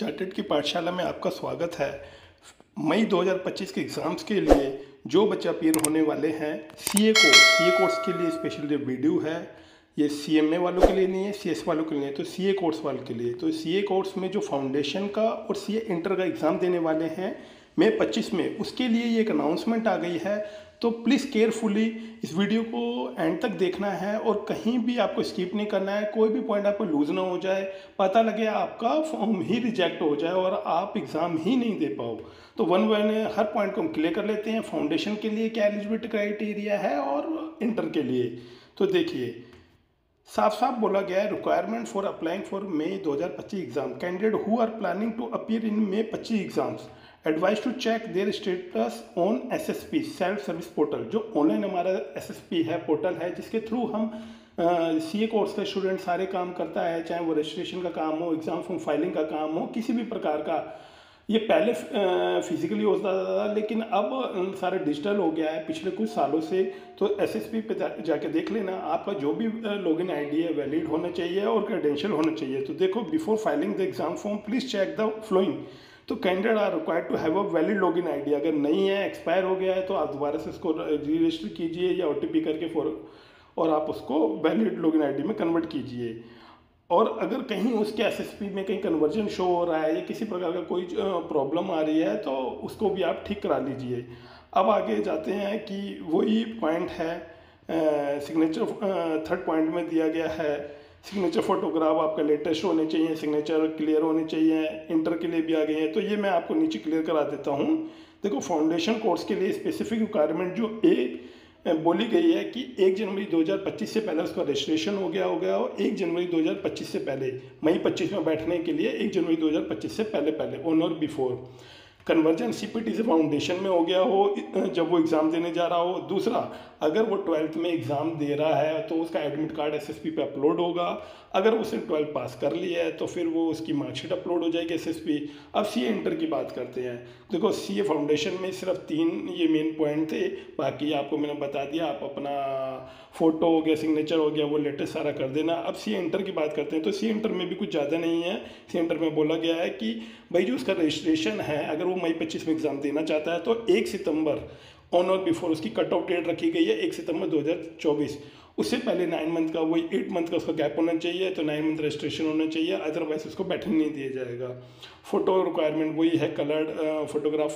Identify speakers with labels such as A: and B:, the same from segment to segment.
A: Chartered की पाठशाला में आपका स्वागत है। मई 2025 के एग्ज़ाम्स के लिए जो बच्चे अपीयर होने वाले हैं सीए कोर्स के लिए स्पेशल वीडियो है। ये सीएमए वालों के लिए नहीं है, सीएस वालों के लिए नहीं है, तो सीए कोर्स वालों के लिए। तो सीए कोर्स में जो फाउंडेशन का और सीए इंटर का एग्ज़ाम देने वाले हैं मई 25 में, उसके लिए ये एक अनाउंसमेंट आ गई है। तो प्लीज़ केयरफुली इस वीडियो को एंड तक देखना है और कहीं भी आपको स्किप नहीं करना है। कोई भी पॉइंट आपको लूज़ ना हो जाए, पता लगे आपका फॉर्म ही रिजेक्ट हो जाए और आप एग्ज़ाम ही नहीं दे पाओ। तो वन वन हर पॉइंट को हम क्लियर कर लेते हैं। फाउंडेशन के लिए क्या एलिजिबिलिटी क्राइटेरिया है और इंटर के लिए तो देखिए, साफ साफ बोला गया है, requirement for applying for May 2025 exam, candidate who are planning to appear in May 25 exams advise to check their status on SSP self service portal. जो ऑनलाइन हमारा एसएसपी है, पोर्टल है, जिसके थ्रू हम सीए कोर्स का student सारे काम करता है, चाहे वो रजिस्ट्रेशन का काम हो, एग्जाम फॉर्म फाइलिंग का काम हो, किसी भी प्रकार का। ये पहले फिजिकली होता था, लेकिन अब सारा डिजिटल हो गया है पिछले कुछ सालों से। तो एसएसपी पे जाके देख लेना, आपका जो भी लॉगिन आईडी है वैलिड होना चाहिए और क्रेडेंशियल होना चाहिए। तो देखो, before filling the exam form please check the following. तो candidate are required to have a valid login ID. अगर नहीं है, एक्सपायर हो गया है, तो आप दोबारा से इसको रजिस्टर कीजिए या ओटीपी करके और आप उसको वैलिड लॉगिन आईडी में कन्वर्ट कीजिए। और अगर कहीं उसके एसएसपी में कहीं कन्वर्जन शो हो रहा है या किसी प्रकार का कोई प्रॉब्लम आ रही है, तो उसको भी आप ठीक करा लीजिए। अब आगे जाते हैं कि वही पॉइंट है, सिग्नेचर थर्ड पॉइंट में दिया गया है। सिग्नेचर फोटोग्राफ आपका लेटेस्ट होने चाहिए, सिग्नेचर क्लियर होने चाहिए। इंटर के लिए भी आ गए हैं, तो ये मैं आपको नीचे क्लियर करा देता हूँ। देखो, फाउंडेशन कोर्स के लिए स्पेसिफिक रिक्वायरमेंट जो बोली गई है कि 1 जनवरी 2025 से पहले उसका रजिस्ट्रेशन हो गया और 1 जनवरी 2025 से पहले, मई 25 में बैठने के लिए 1 जनवरी 2025 से पहले ऑन और बिफोर कन्वर्जन सीपीटी से फाउंडेशन में हो गया हो जब वो एग्ज़ाम देने जा रहा हो। दूसरा, अगर वो 12th में एग्ज़ाम दे रहा है तो उसका एडमिट कार्ड एसएसपी पे अपलोड होगा। अगर उसने 12 पास कर लिया है तो फिर वो उसकी मार्कशीट अपलोड हो जाएगी एसएसपी। अब सीए इंटर की बात करते हैं। देखो, सीए फाउंडेशन में सिर्फ 3 ये मेन पॉइंट थे, बाकी आपको मैंने बता दिया। आप अपना फ़ोटो हो गया, सिग्नेचर हो गया, वो लेटेस्ट सारा कर देना। अब सीए इंटर की बात करते हैं, तो सीए इंटर में भी कुछ ज़्यादा नहीं है। सीए इंटर में बोला गया है कि भाई जो उसका रजिस्ट्रेशन है, अगर वो मई 25 में एग्ज़ाम देना चाहता है तो 1 सितंबर ऑन और बिफोर उसकी कट ऑफ डेट रखी गई है 1 सितंबर 2024। उससे पहले 9 मंथ का, वही 8 मंथ का उसका गैप होना चाहिए, तो 9 मंथ रजिस्ट्रेशन होना चाहिए, अदरवाइज उसको बैठने नहीं दिया जाएगा। फोटो रिक्वायरमेंट वही है, कलर्ड फोटोग्राफ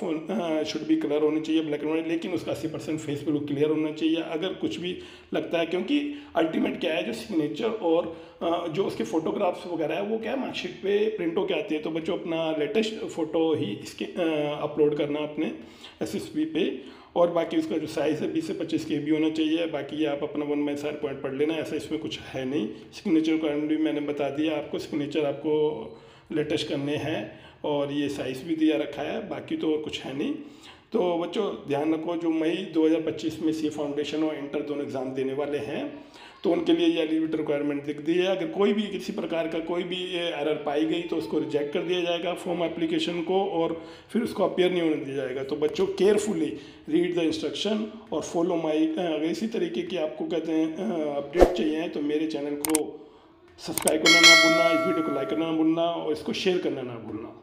A: शुड भी कलर होने चाहिए, ब्लैक एंड वाइट, लेकिन उसका 80% फेस बिल्कुल क्लियर होना चाहिए। अगर कुछ भी लगता है, क्योंकि अल्टीमेट क्या है, जो सिग्नेचर और जो उसके फोटोग्राफ्स वगैरह है वो क्या है, मार्कशीट पे प्रिंट होकर आती है। तो बच्चों, अपना लेटेस्ट फ़ोटो ही इसके अपलोड करना अपने एसएसपी पे। और बाकी उसका जो साइज़ है 20 से 25 KB होना चाहिए। बाकी ये आप अपना वन बाय सारे पॉइंट पढ़ लेना, ऐसा इसमें कुछ है नहीं। सिग्नेचर का भी मैंने बता दिया आपको, सिग्नेचर आपको लेटेस्ट करने हैं और ये साइज़ भी दिया रखा है, बाकी तो कुछ है नहीं। तो बच्चों, ध्यान रखो, जो मई 2025 में सी फाउंडेशन और इंटर दोनों एग्ज़ाम देने वाले हैं, तो उनके लिए ये एलिजिबिलिटी रिक्वायरमेंट दिख दी है। अगर कोई भी किसी प्रकार का कोई भी एरर पाई गई तो उसको रिजेक्ट कर दिया जाएगा फॉर्म एप्लीकेशन को, और फिर उसको अपीयर नहीं होने दिया जाएगा। तो बच्चों, केयरफुली रीड द इंस्ट्रक्शन और फॉलो माई। अगर इसी तरीके की आपको कहते हैं अपडेट चाहिए तो मेरे चैनल को सब्सक्राइब करना ना भूलना, इस वीडियो को लाइक करना ना भूलना और इसको शेयर करना ना भूलना।